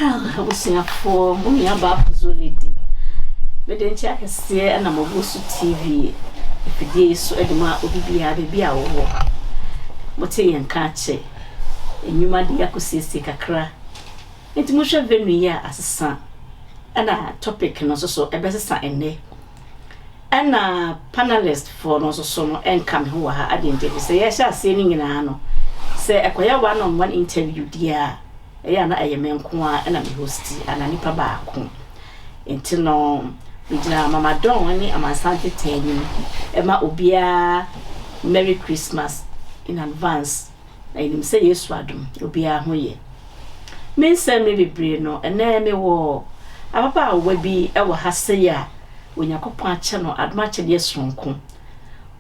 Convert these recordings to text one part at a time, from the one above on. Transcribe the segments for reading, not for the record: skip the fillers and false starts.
I was saying for money about Pozoo lady. But then I can see and I'm a Pozoo TV. If it is so, Edma will be a war. But and catch it. And you might be a cossy cra. It's much very near as a son. And a topic and also a better son in there. And a panelist for also some and come who are adding to say, yes, I say in an say acquire one interview, dear. Na ayeme nkoa na me hosti ana nipa ba ko enti no bigina mama don ani amasante tani ema obia merry christmas in advance na inim say yesu adom obia ho ye me nsem me bebre no ena me wo ababa awa bi e wo hase ya onyakopon ache no admache de sonko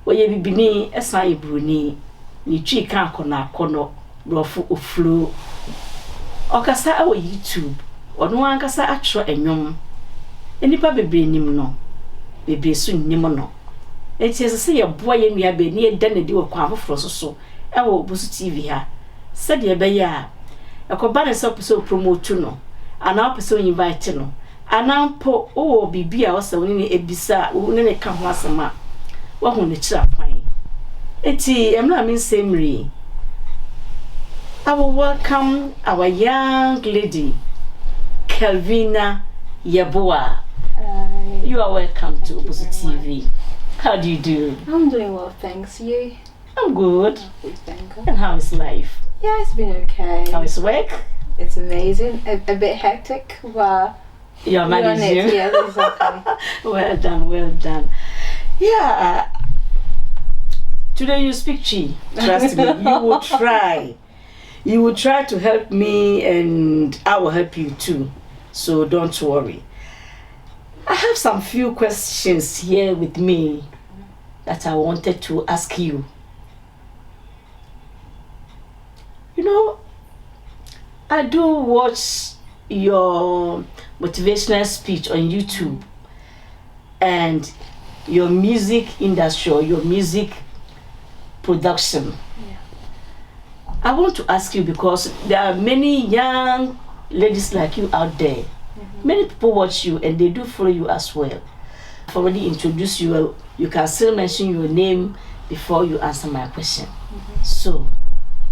oye bibini esan ibruni ni twi kan akona akono rofu oflo okasa awo YouTube ono ankasa atro enwom enipa bebre nim no bebre so nim no eti ese ye boye nua be ni eda na di wo kwa afoforo so ewo Pozoo TV ha se de be ya ekoba ne so promote no ana opese invite no ana mpo o bibia o se woni ne ebisa woni ne ka ho asema wo ho ne kira kwan eti emra min semri I will welcome our young lady, Kelvina'S. You are welcome to Pozoo TV. How do you do? I'm doing well, thanks. You? I'm good. Thank you. And how is life? Yeah, it's been okay. How is work? It's amazing. A bit hectic, but you're managing. Yeah, exactly. Well done, well done. Yeah. Today you speak Chi. Trust me, you will try. You will try to help me and I will help you too. So don't worry. I have some few questions here with me that I wanted to ask you. You know, I do watch your motivational speech on YouTube and your music industry or your music production. I want to ask you because there are many young ladies like you out there. Many people watch you and they do follow you as well. I've already introduced you. You can still mention your name before you answer my question. So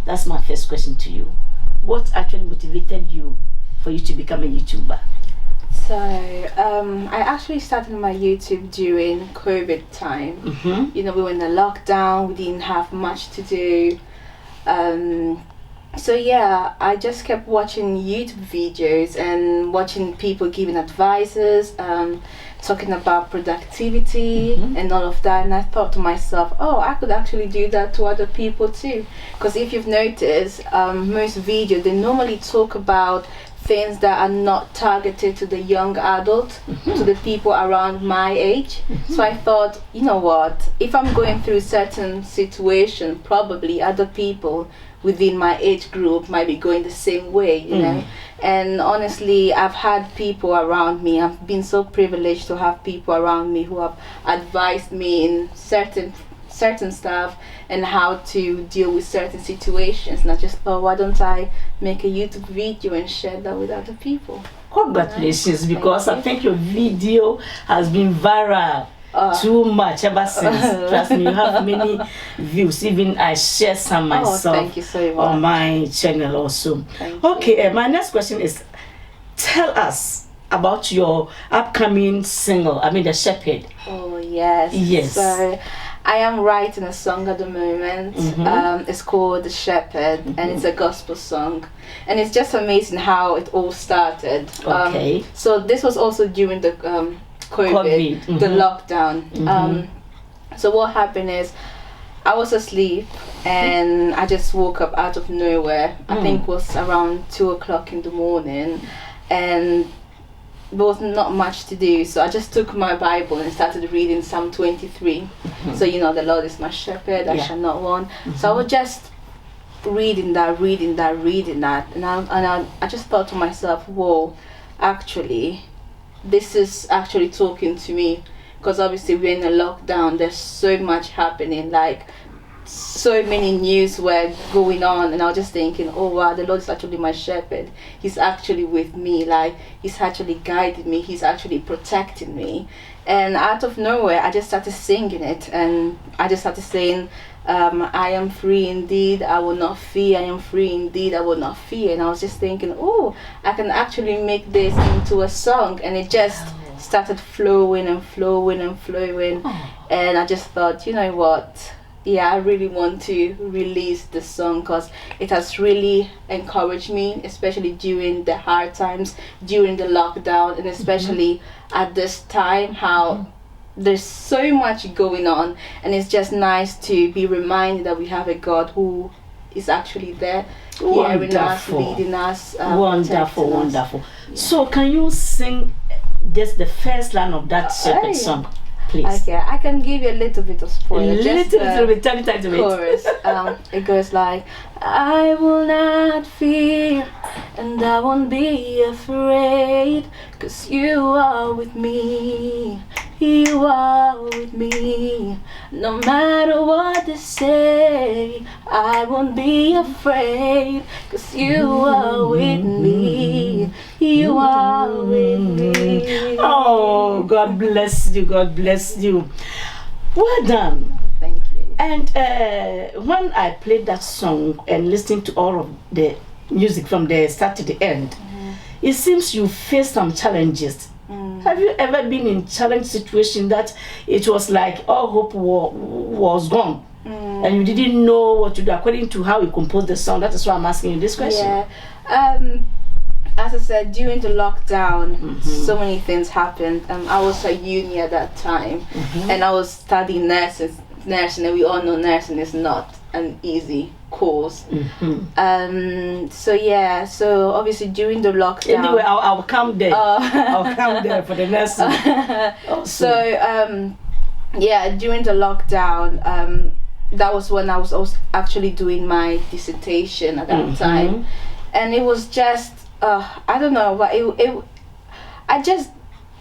that's my first question to you. What actually motivated you for you to become a YouTuber? So I actually started my YouTube during COVID time. You know, we were in the lockdown. We didn't have much to do. So yeah, I just kept watching YouTube videos and watching people giving advices, talking about productivity and all of that, and I thought to myself, oh, I could actually do that to other people too. Because if you've noticed, most videos, they normally talk about things that are not targeted to the young adult, to the people around my age. So I thought, you know what, if I'm going through certain situation, probably other people within my age group might be going the same way, you know. And honestly, I've had people around me, I've been so privileged to have people around me who have advised me in certain stuff and how to deal with certain situations, and I just thought, why don't I make a YouTube video and share that with other people? Congratulations, because I think your video has been viral too much ever since. Trust me, you have many views. Even I share some myself thank you so much. On my channel also. Okay, my next question is, tell us about your upcoming single, I mean The Shepherd. Oh yes. Yes. So I am writing a song at the moment. It's called The Shepherd, and it's a gospel song, and it's just amazing how it all started. Okay. So this was also during the COVID. The lockdown. So what happened is, I was asleep and I just woke up out of nowhere. I think it was around 2 o'clock in the morning, and there was not much to do, so I just took my Bible and started reading Psalm 23. So you know, the Lord is my shepherd, I shall not want. So I was just reading that, and I just thought to myself, whoa, actually this is actually talking to me, because obviously we're in a lockdown, there's so much happening, like so many news were going on, and I was just thinking, oh wow, the Lord is actually my shepherd. He's actually with me, like he's actually guiding me, he's actually protecting me. And out of nowhere I just started singing it, and I just started saying, I am free indeed, I will not fear. I am free indeed, I will not fear. And I was just thinking, oh, I can actually make this into a song. And it just started flowing and flowing and flowing. And I just thought, you know what, yeah, I really want to release the song, because it has really encouraged me, especially during the hard times, during the lockdown, and especially at this time, how there's so much going on, and it's just nice to be reminded that we have a God who is actually there, hearing us, leading us, wonderful, us. wonderful. Yeah. So can you sing just the first line of that shepherd song, please? Okay, I can give you a little bit of spoiler. Little bit, tell me chorus. It goes like, I will not fear, and I won't be afraid, 'cause you are with me. You are with me. No matter what they say, I won't be afraid, 'cause you are with me. You are with me. Oh, God bless you, God bless you. Well done. Thank you. And when I played that song and listened to all of the music from the start to the end, it seems you faced some challenges. Have you ever been in challenge situation that it was like all hope was gone, and you didn't know what to do according to how you composed the song? That is why I'm asking you this question. Yeah. As I said, during the lockdown, so many things happened. I was at uni at that time, and I was studying nursing, and we all know nursing is not an easy course. So yeah, so obviously during the lockdown. Anyway, I'll come there. I'll come there for the nursing. So yeah, during the lockdown, that was when I was actually doing my dissertation at that time, and it was just I don't know, but I just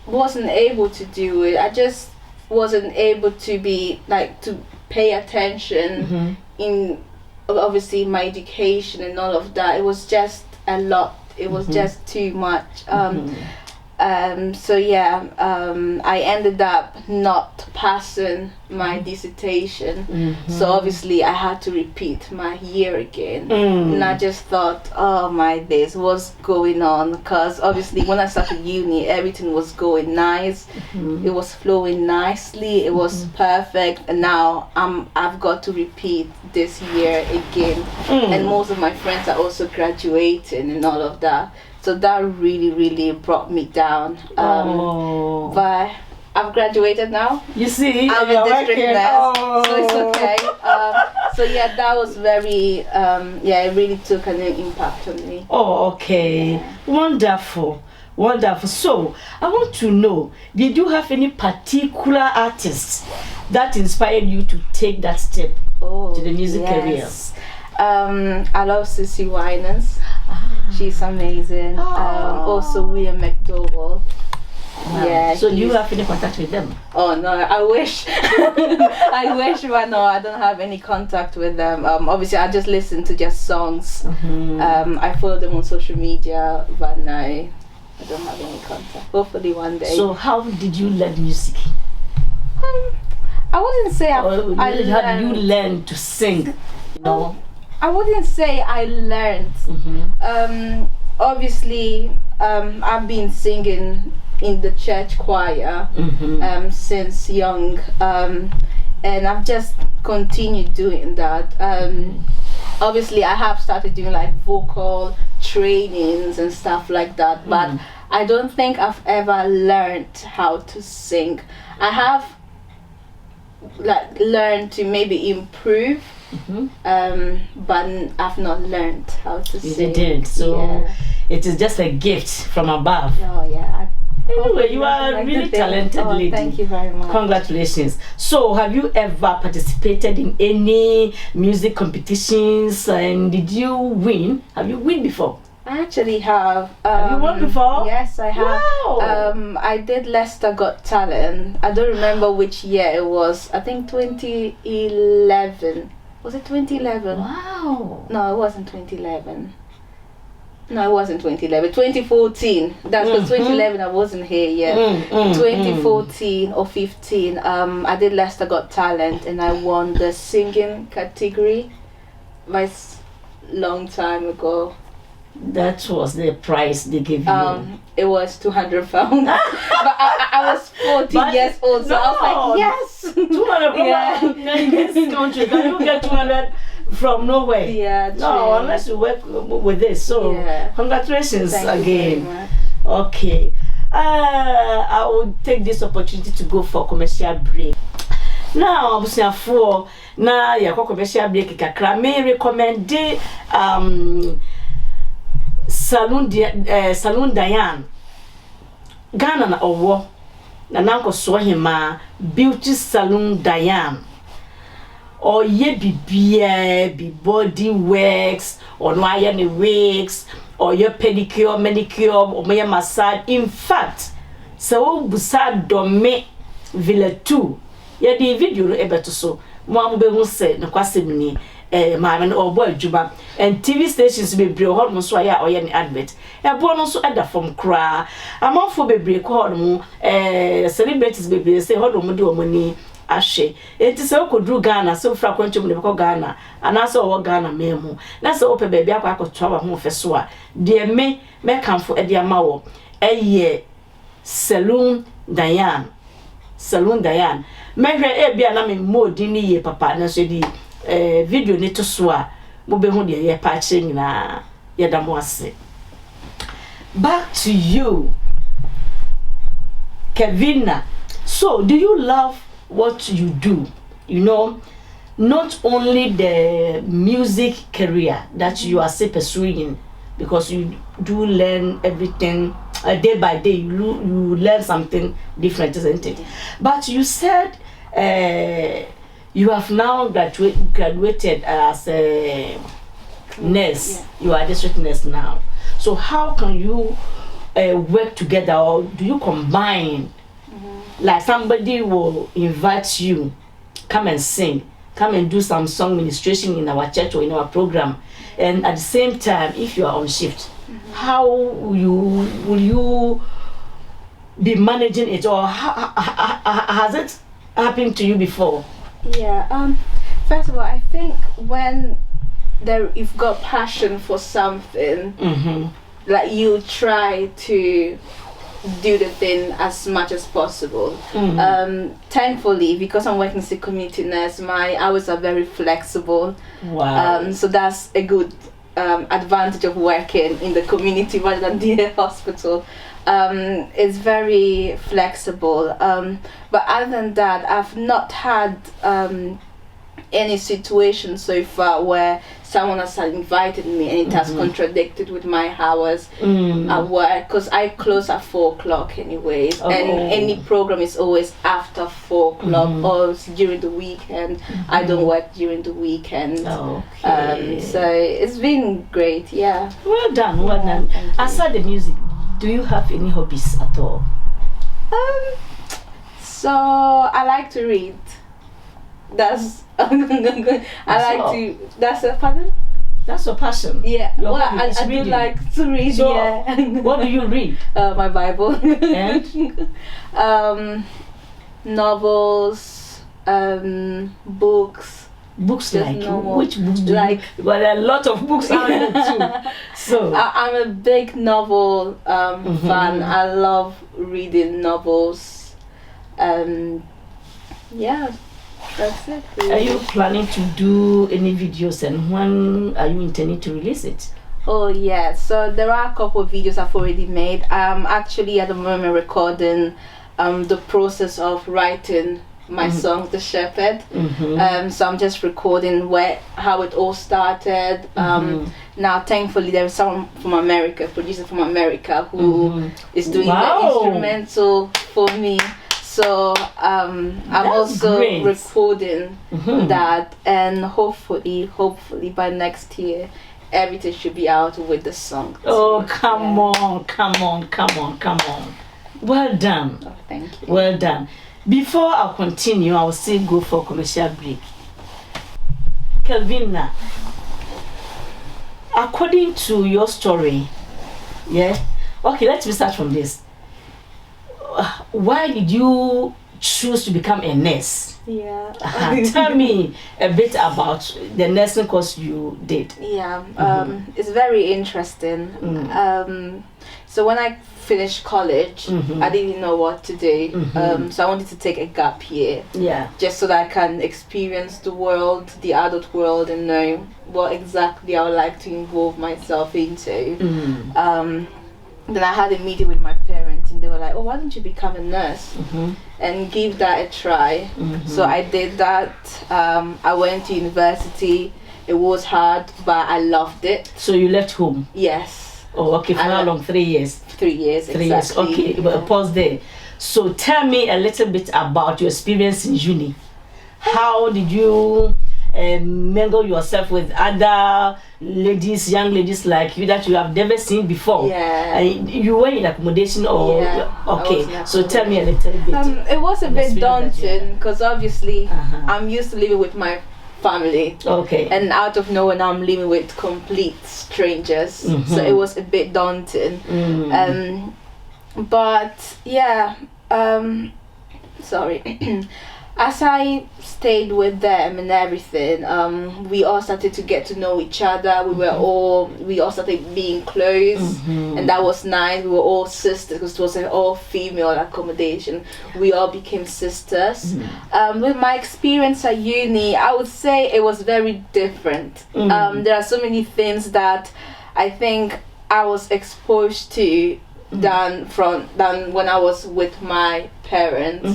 wasn't able to do it. I just wasn't able to be like to pay attention in obviously my education and all of that. It was just a lot. It was just too much. So yeah, I ended up not passing my dissertation. So obviously I had to repeat my year again. And I just thought, oh my days, what's going on? Because obviously when I started uni, everything was going nice. It was flowing nicely. It was perfect. And now I've got to repeat this year again. And most of my friends are also graduating and all of that. So that really, really brought me down. But I've graduated now. You see, I'm a district nurse, so it's okay. So yeah, that was very, it really took an impact on me. Oh, okay. Yeah. Wonderful. Wonderful. So, I want to know, did you have any particular artists that inspired you to take that step to the music career? I love Cece Winans. She's amazing. Also William McDowell. Wow. Yeah. So you have any contact with them? Oh no, I wish. I wish, but no, I don't have any contact with them. Obviously, I just listen to their songs. I follow them on social media, but no, I don't have any contact. Hopefully one day. So how did you learn music? I wouldn't say how did you learn to sing? You know? I wouldn't say I learned. Obviously, I've been singing in the church choir since young, and I've just continued doing that. Obviously, I have started doing like vocal trainings and stuff like that, but I don't think I've ever learned how to sing. I have like learned to maybe improve. But I've not learned how to sing. You did, so it is just a gift from above. Oh yeah. Anyway, you are a really talented lady. Thank you very much. Congratulations. So, have you ever participated in any music competitions, and did you win? Have you won before? I actually have. Have you won before? Yes, I have. Wow. I did Leicester Got Talent. I don't remember which year it was. I think 2011. Was it 2011? Wow. No, it wasn't 2011. No, it wasn't 2011. 2014. That's because 2011 I wasn't here yet. 2014 or 15. I did Leicester Got Talent and I won the singing category. That's long time ago. That was the prize they gave you. It was £200. But I was 14 years old, so I was like, yes, 200. Yeah. In this country, can you get 200 from nowhere? Yeah, true. No, unless you work with this. So, Yeah. congratulations Thank you again. very much. Okay. I will take this opportunity to go for commercial break. Now, for na ya commercial break kakra me recommend Salon Diane Ghana na owo na nanko so hima Beauty Salon Diane or ye be body works or no aye ne wigs or your pedicure manicure or my massage. In fact, so busa dome villa 2 ye di video no ebeto so mo be hu se na kwasemni maame no obo adwuma and TV stations bebre ho no so aya oye ne advert e bo no so ada from kra amafo bebre ko ho no celebrities bebre say ho do mo de omani ahwe enti se okodru Ghana so fra kwanchum ne ko Ghana ana so wo Ghana memu na se ope bebre akwa akoto wa ho fe so a de me kanfo e de amawo eye Salon Diane mehwe bia na me modi ni ye papa na so di video ni to so a mo be hu de ye pa che nyina ye da mo ase. Back to you, Kelvina. So do you love what you do? You know, not only the music career that you are still pursuing, because you do learn everything day by day. You learn something different, isn't it? But you said you have now graduated as a nurse. Yeah. You are a district nurse now. So how can you work together, or do you combine? Like somebody will invite you, come and sing, come and do some song ministration in our church or in our program, and at the same time, if you are on shift, how will you be managing it, or has it happened to you before? Yeah. First of all, I think when you've got passion for something, like you try to do the thing as much as possible. Thankfully, because I'm working as a community nurse, my hours are very flexible. Wow. So that's a good advantage of working in the community rather than the hospital. It's very flexible. But other than that, I've not had any situation so far where someone has invited me and it has contradicted with my hours at work, because I close at 4 o'clock anyways, and any program is always after 4 o'clock or during the weekend. I don't work during the weekend. Okay. So it's been great. Yeah. Well done. Well done. Aside the music, do you have any hobbies at all? So I like to read. That's that's a pardon? That's your passion. Yeah. Your well, hobby is I do reading. like to read. So, yeah. What do you read? My Bible. And? Novels, books. Books Just like normal. which books do Like you? Well, there are a lot of books out there too. So I'm a big novel fan. I love reading novels. Yeah. That's it. Really. are you planning to do any videos, and when are you intending to release it? Oh yeah, so there are a couple of videos I've already made. I'm actually at the moment recording the process of writing my song The Shepherd. So I'm just recording how it all started. Now thankfully there is someone from America, producer from America, who is doing the instrumental for me. So I'm also great. recording that, and hopefully by next year everything should be out with the song. Oh, come on. Well done. Oh, thank you. Well done. Before I continue, I will still go for commercial break. Kelvina, according to your story, yeah. Okay, let me start from this. Why did you choose to become a nurse? Yeah. Tell me a bit about the nursing course you did. Yeah. It's very interesting. So when I finished college, I didn't know what to do. So I wanted to take a gap year. Yeah. Just so that I can experience the world, the adult world, and know what exactly I would like to involve myself into. Then I had a meeting with my parents, and they were like, "Oh, why don't you become a nurse and give that a try?" So I did that. I went to university. It was hard, but I loved it. So you left home? Yes. Oh, okay. For how long? 3 years? 3 years, 3 years. Okay, but pause there. So tell me a little bit about your experience in uni. How did you mingle yourself with other ladies, young ladies like you that you have never seen before? Yeah. You were in accommodation or? Yeah, okay, so tell me a little bit. It was a bit daunting because obviously I'm used to living with my family. Okay. And out of nowhere now I'm living with complete strangers. So it was a bit daunting. But yeah, sorry. As I stayed with them and everything, we all started to get to know each other. We all started being close, and that was nice. We were all sisters because it was an all-female accommodation. We all became sisters. With my experience at uni, I would say it was very different. There are so many things that I think I was exposed to than when I was with my parents.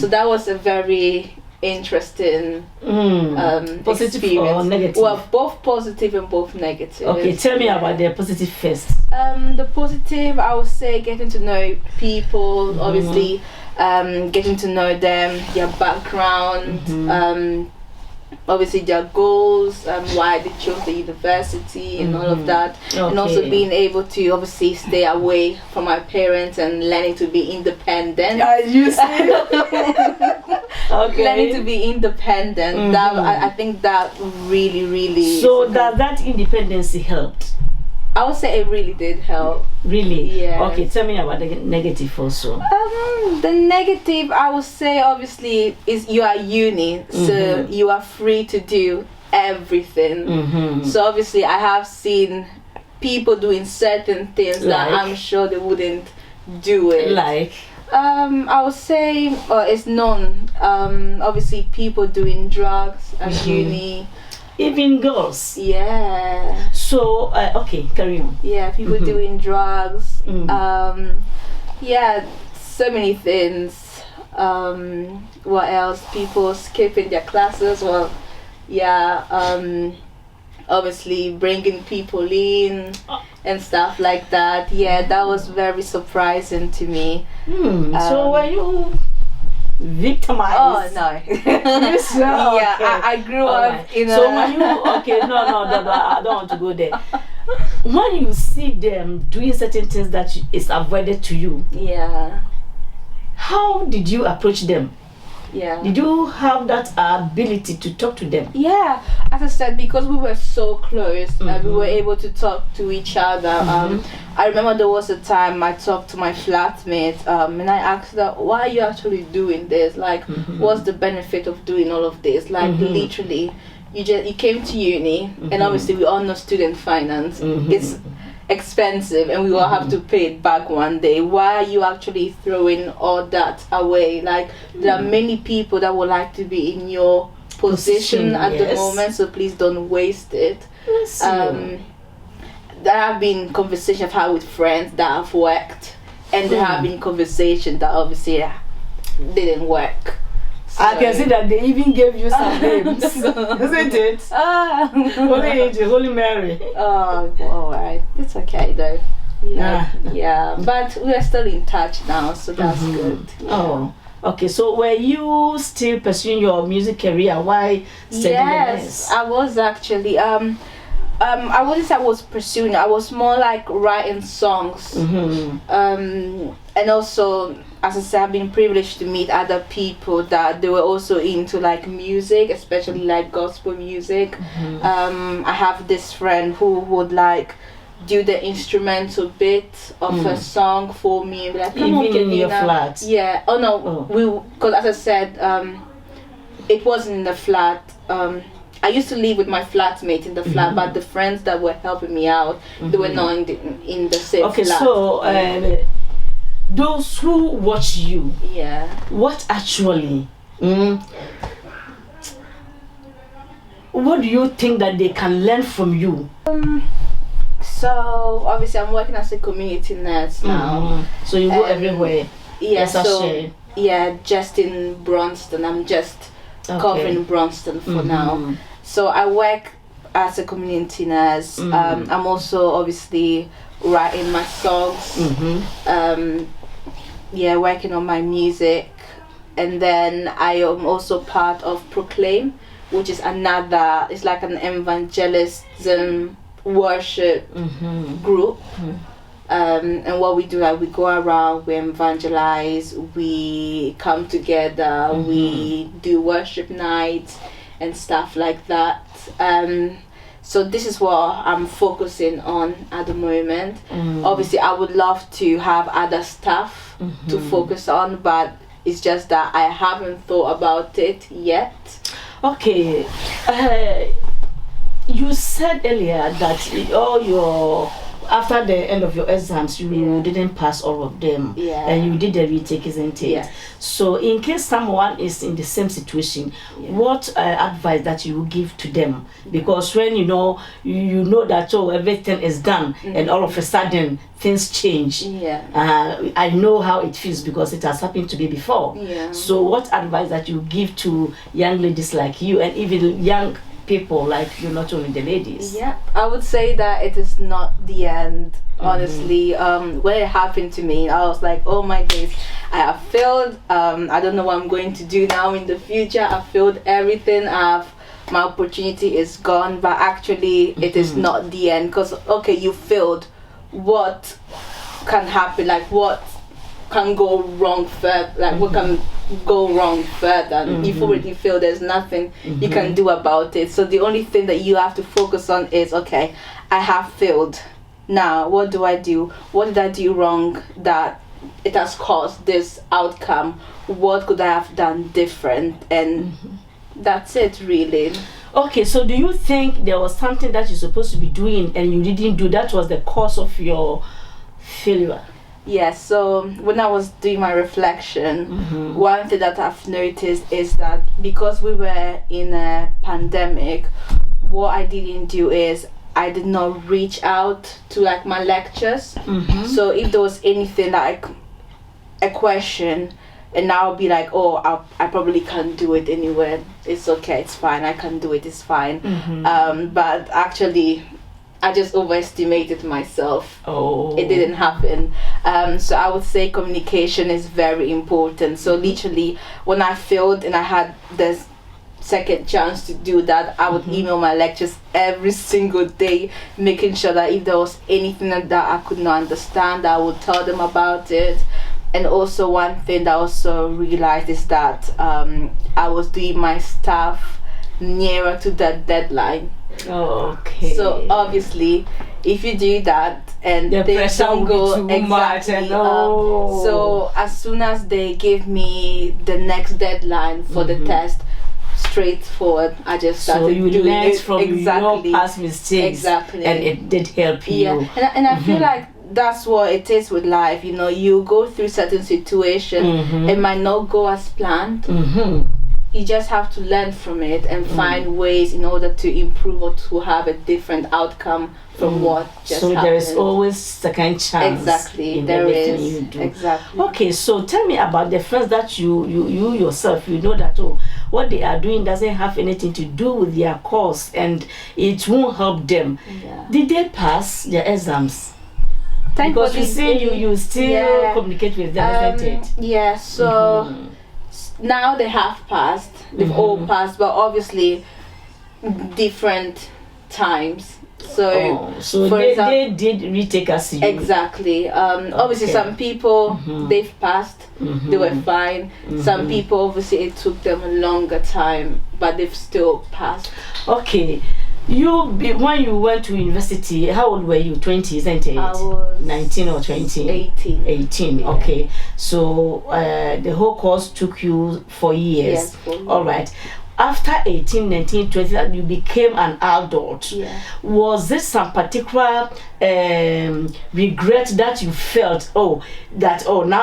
So that was a very interesting positive experience. or negative? Well, both positive and both negative. Okay, tell me about the positive first. The positive, I would say, getting to know people, obviously, getting to know them, their background, obviously their goals, why they chose the university and all of that, and also being able to obviously stay away from my parents and learning to be independent. You see? Okay. Learning to be independent. That I think that really. So that independence helped? I would say it really did help. Really? Yeah. Okay, tell me about the negative also. The negative, I would say, obviously, is you are uni, so you are free to do everything. So obviously, I have seen people doing certain things that I'm sure they wouldn't do it. Like? I would say it's known. Obviously, people doing drugs at uni. Even girls? Yeah. So, okay, carry on. Yeah, people doing drugs. Yeah, so many things. What else? People skipping their classes. Well, yeah. Obviously, bringing people in and stuff like that. Yeah, that was very surprising to me. So, were you victimized? Oh no. Yes, no. Yeah, Okay. I grew up in so a. when you no, I don't want to go there. When you see them doing certain things that is avoided to you, Yeah. how did you approach them? Yeah. Did you have that ability to talk to them? Yeah, as I said, because we were so close, we were able to talk to each other. I remember there was a time I talked to my flatmate, and I asked her, "Why are you actually doing this? Like, what's the benefit of doing all of this? Like, literally, you came to uni, and obviously we all know student finance. It's expensive, and we all have to pay it back one day. Why are you actually throwing all that away? Like, there are many people that would like to be in your position at the moment, so please don't waste it." There have been conversations I've had with friends that have worked, and there have been conversations that obviously didn't work. So. I can see that they even gave you some names, isn't it? Holy Angel, Holy Mary. Oh, alright. It's okay though. Yeah. But we are still in touch now, so that's good. Yeah. Oh, okay. So were you still pursuing your music career? Why studying? Yes, I was actually. I wouldn't say I was pursuing. I was more like writing songs. And and also, as I said, I've been privileged to meet other people that they were also into like music, especially like gospel music. I have this friend who would like do the instrumental bit of a song for me and be like, come on, Even in your Kelvina. flat? Yeah. Oh no, because as I said, it wasn't in the flat. I used to live with my flatmate in the flat, but the friends that were helping me out, they were not in the same flat. Okay, so those who watch you, what actually, what do you think that they can learn from you? So obviously I'm working as a community nurse now. So you go everywhere. Yeah, so just in Bronston. I'm just covering Bronston for now. So I work as a community nurse. I'm also obviously writing my songs. Working on my music, and then I am also part of Proclaim, which is another. It's like an evangelism worship group. And what we do, like, we go around, we evangelize, we come together, we do worship nights and stuff like that. So this is what I'm focusing on at the moment. Obviously, I would love to have other stuff to focus on, but it's just that I haven't thought about it yet. Okay. You said earlier that all your after the end of your exams, you didn't pass all of them, and you did the retake, isn't it? Yes. So, in case someone is in the same situation, what advice that you will give to them? Because when you know that everything is done, and all of a sudden things change. I know how it feels because it has happened to me before. So, what advice that you give to young ladies like you, and even young people like you, not only the ladies? I would say that it is not the end, honestly. When it happened to me, I was like, oh my days, I have failed. I don't know what I'm going to do now in the future. I've failed everything. My opportunity is gone. But actually it is not the end, because okay, you failed. What can happen? Like, what can go wrong further? Like, what can go wrong further? You've already failed. There's nothing you can do about it. So the only thing that you have to focus on is, okay, I have failed. Now what do I do? What did I do wrong that it has caused this outcome? What could I have done different? And that's it, really. Okay, so do you think there was something that you're supposed to be doing and you didn't do, that was the cause of your failure? Yes, so when I was doing my reflection, one thing that I've noticed is that because we were in a pandemic, what I didn't do is I did not reach out to like my lectures. So if there was anything that a question, and I'll be like, oh, I probably can't do it anywhere. It's okay, it's fine, I can do it, it's fine. But actually, I just overestimated myself. It didn't happen. So I would say communication is very important. So literally, when I failed and I had this second chance to do that, I would email my lectures every single day, making sure that if there was anything that I could not understand, I would tell them about it. And also one thing that I also realized is that I was doing my stuff nearer to the deadline. Okay. So obviously, if you do that and the things don't go exactly, so as soon as they give me the next deadline for the test, straightforward, I just started doing it. From your past mistakes, and it did help you. And I feel like that's what it is with life. You know, you go through certain situations, it might not go as planned. You just have to learn from it and find ways in order to improve or to have a different outcome from what just happened. So there is always second chance. Exactly, in there everything is. You do. Exactly. Okay, so tell me about the friends that you yourself, you know that what they are doing doesn't have anything to do with their course and it won't help them. Did they pass their exams? Because you say you still communicate with them, isn't it? Yeah, so now they have passed. They've all passed, but obviously different times. So, so they did retake us. Exactly. Obviously, some people they've passed, they were fine. Some people, obviously, it took them a longer time, but they've still passed. Okay. When you went to university, how old were you? 20, isn't it? I was 19 or 20? 18. 18, yeah. Okay. So the whole course took you 4 years. Yes, 4 years. All right. After 18, 19, 20, that you became an adult. Yeah. Was there some particular regret that you felt? Now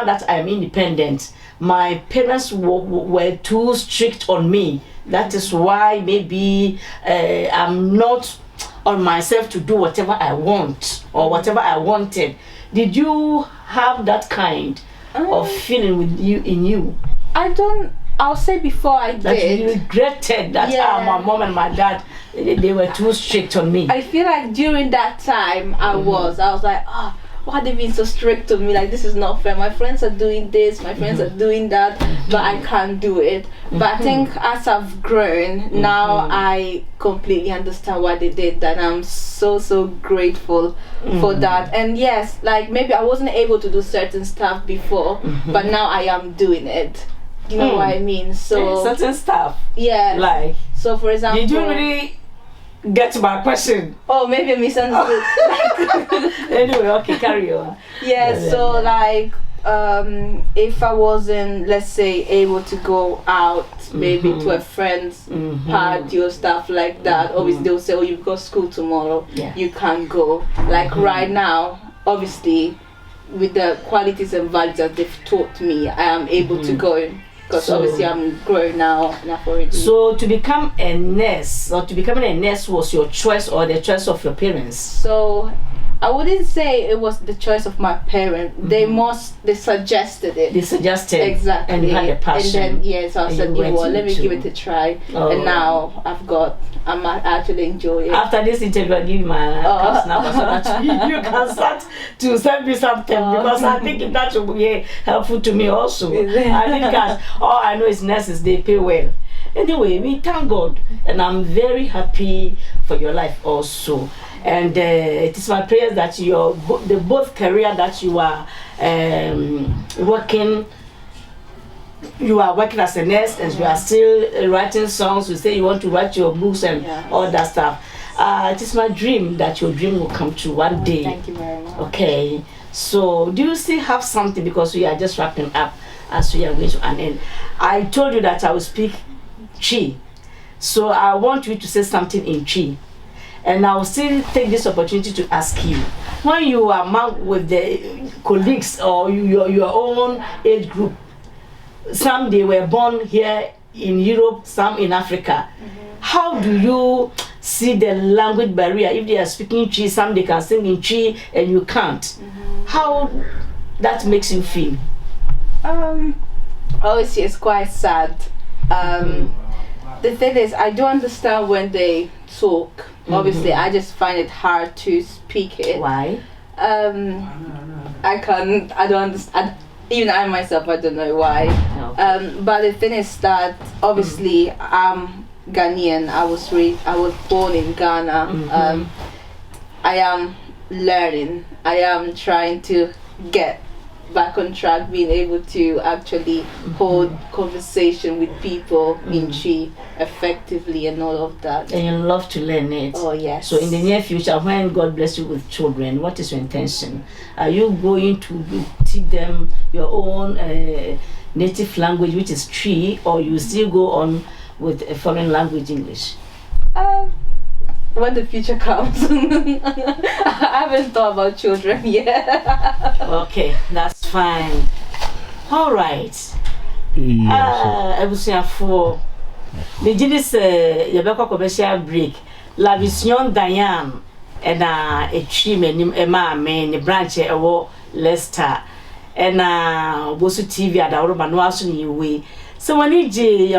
that I'm independent, my parents were too strict on me. That is why maybe I'm not on myself to do whatever I want or whatever I wanted. Did you have that kind of feeling in you? I'll say before I that did. You regretted that my mom and my dad, they were too strict on me. I feel like during that time I was like, why are they being so strict on me? Like, this is not fair. My friends are doing this, my friends are doing that, but I can't do it. But I think as I've grown, now I completely understand why they did that. I'm so grateful for that. And yes, like maybe I wasn't able to do certain stuff before, but now I am doing it. You know what I mean? So certain stuff. Yeah. Like, so for example, did you really get to my question? Oh, maybe I misunderstood. Anyway, okay, carry on. Yeah, so like if I wasn't, let's say, able to go out maybe to a friend's party or stuff like that, obviously they'll say, oh, you've got school tomorrow, you can't go. Like right now, obviously, with the qualities and values that they've taught me, I am able to go. Because obviously I'm grown now and I've already... So to become a nurse, or to becoming a nurse was your choice or the choice of your parents? So I wouldn't say it was the choice of my parents. They suggested it. They suggested. Exactly. And you had a passion. And then, so I said, let me give it a try. And now I'm actually enjoying it. After this interview, I'll give you my account number so that you can start to send me something, because I think that will be helpful to me also. I think all I know is nurses, they pay well. Anyway, we thank God, and I'm very happy for your life also. And it is my prayers that the both career that you are working as a nurse, and you are still writing songs. You say you want to write your books and all that stuff. It is my dream that your dream will come true one day. Thank you very much. Okay. So do you still have something, because we are just wrapping up as we are going to an end? I told you that I will speak Chi. So I want you to say something in Chi. And I will still take this opportunity to ask you, when you are among with the colleagues or your own age group, some they were born here in Europe, some in Africa. How do you see the language barrier? If they are speaking Chi, some they can sing in Chi and you can't. How that makes you feel? Obviously, it's quite sad. The thing is, I do understand when they talk. Obviously, I just find it hard to speak it. Why? I don't understand. Even I myself, I don't know why. Okay. But the thing is that obviously I'm Ghanaian. I was born in Ghana. I am learning. I am trying to get back on track, being able to actually hold conversation with people in Chi effectively and all of that. And you love to learn it. Oh yes. So in the near future, when God bless you with children, what is your intention? Are you going to teach them your own native language, which is Chi, or you still go on with a foreign language, English? When the future comes. I haven't thought about children yet. Okay, that's fine. All right. I was here for the Gidis Yabaka commercial break. La Vision Diane and a tree, a man, a branch, a Leicester, and Pozoo TV at our Manuasun way. So when you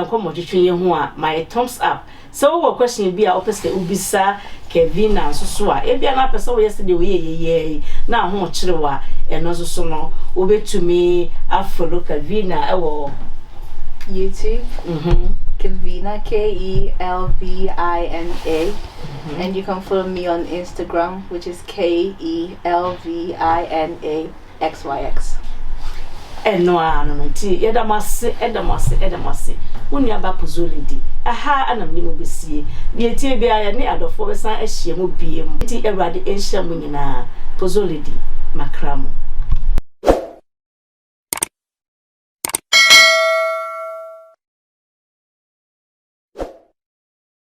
come to my thumbs up. So what question be our person ubisa Kelvina'S so a e bia na person we yesterday we na ho chirewa e no so no obetumi afro Kelvina'S e wo YouTube. Kelvina, Kelvina. And you can follow me on Instagram, which is KELVINAXYX. No, Edamase. When you are Pozoo lady, aha, and I'm new BC. The ATBI and the other for a sign as she will be a multi eradi ancient winner, Pozoo lady, Macramo.